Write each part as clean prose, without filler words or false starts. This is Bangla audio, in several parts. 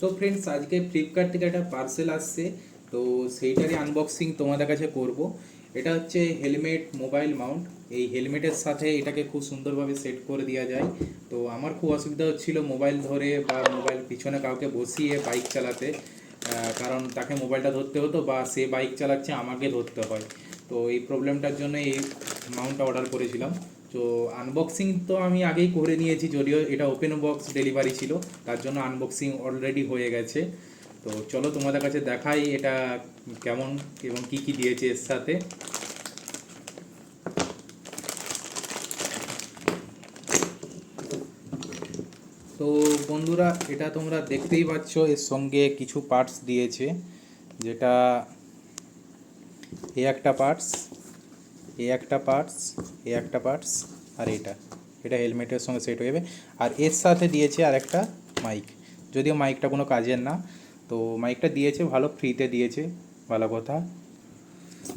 তো ফ্রেন্ডস, আজকে ফ্লিপকার্ট থেকে একটা পার্সেল আসছে। তো সেইটারই আনবক্সিং তোমাদের কাছে করব। এটা হচ্ছে হেলমেট মোবাইল মাউন্ট। এই হেলমেটের সাথে এটাকে খুব সুন্দরভাবে সেট করে দেওয়া যায়। তো আমার খুব অসুবিধা হচ্ছিল মোবাইল ধরে বা মোবাইল পিছনে কাউকে বসিয়ে বাইক চালাতে, কারণ তাকে মোবাইলটা ধরতে হতো বা সে বাইক চালাচ্ছে আমাকে ধরতে হয়। তো এই প্রবলেমটার জন্য এই মাউন্টটা অর্ডার করেছিলাম। তো আনবক্সিং তো আমি আগেই করে নিয়েছি, যদিও এটা ওপেন বক্স ডেলিভারি ছিল, তার জন্য আনবক্সিং অলরেডি হয়ে গেছে। তো চলো তোমাদের কাছে দেখাই এটা কেমন এবং কি কি দিয়েছে এর সাথে। তো বন্ধুরা, এটা তোমরা দেখতেই পাচ্ছ, এর সঙ্গে কিছু পার্টস দিয়েছে, যেটা এ একটা পার্টস, এ একটা পার্টস, এ একটা পার্টস, আর এটা এটা হেলমেটের সঙ্গে সেট হয়ে যাবে। আর এর সাথে দিয়েছে আর একটা মাইক, যদিও মাইকটা কোনো কাজের না। তো মাইকটা দিয়েছে ভালো, ফ্রিতে দিয়েছে, ভালো কথা।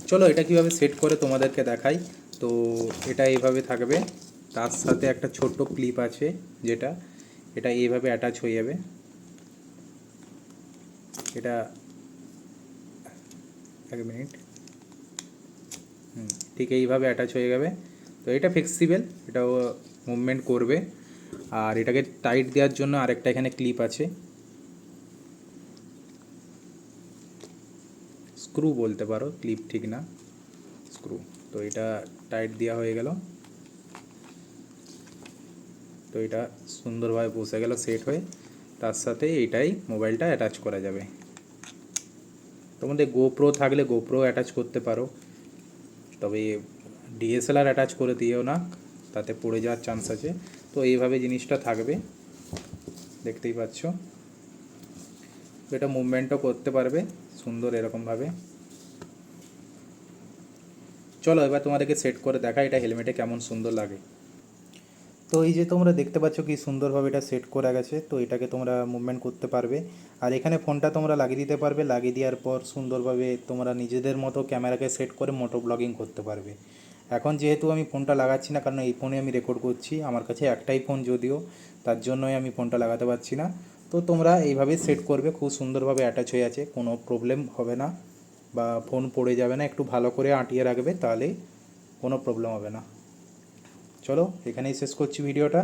চলো এটা কিভাবে সেট করে তোমাদেরকে দেখাই। তো এটা এইভাবে থাকবে, তার সাথে একটা ছোট্ট ক্লিপ আছে, যেটা এটা এইভাবে অ্যাটাচ হয়ে যাবে। এটা এক মিনিট, ঠিক এইভাবে অ্যাটাচ হয়ে যাবে। তো এটা ফ্লেক্সিবল, এটাও মুভমেন্ট করবে। আর এটাকে টাইট দেওয়ার জন্য আরেকটা এখানে ক্লিপ আছে, স্ক্রু বলতে পারো, ক্লিপ ঠিক না, স্ক্রু। তো এটা টাইট দেওয়া হয়ে গেল। তো এটা সুন্দরভাবে বসে গেল সেট হয়ে। তার সাথে এইটাই মোবাইলটা অ্যাটাচ করা যাবে। তোমাদের গোপ্রো থাকলে গোপ্রো অ্যাটাচ করতে পারো, তবে ডিএসএলআর অ্যাটাচ করে দিও না, তাতে পড়ে যাওয়ার চান্স আছে। তো এইভাবে জিনিসটা থাকবে, দেখতেই পাচ্ছ। এটা মুভমেন্টও করতে পারবে সুন্দর এরকমভাবে। চলো এবার তোমাদেরকে সেট করে দেখা এটা হেলমেটে কেমন সুন্দর লাগে। তো এই যে তোমরা দেখতে পাচ্ছ কি সুন্দরভাবে এটা সেট করা গেছে। তো এটাকে তোমরা মুভমেন্ট করতে পারবে। আর এখানে ফোনটা তোমরা লাগিয়ে দিতে পারবে, লাগিয়ে দেওয়ার পর সুন্দরভাবে তোমরা নিজেদের মতো ক্যামেরাকে সেট করে মোটো ব্লগিং করতে পারবে। এখন যেহেতু আমি ফোনটা লাগাচ্ছি না, কারণ এই ফোনে আমি রেকর্ড করছি, আমার কাছে একটাই ফোন যদিও, তার জন্যই আমি ফোনটা লাগাতে পারছি না। তো তোমরা এইভাবে সেট করবে, খুব সুন্দরভাবে অ্যাটাচ হয়ে আছে, কোনো প্রবলেম হবে না বা ফোন পড়ে যাবে না। একটু ভালো করে আঁটিয়ে রাখবে, তাহলেই কোনো প্রবলেম হবে না। চলো এখানেই শেষ করছি ভিডিওটা।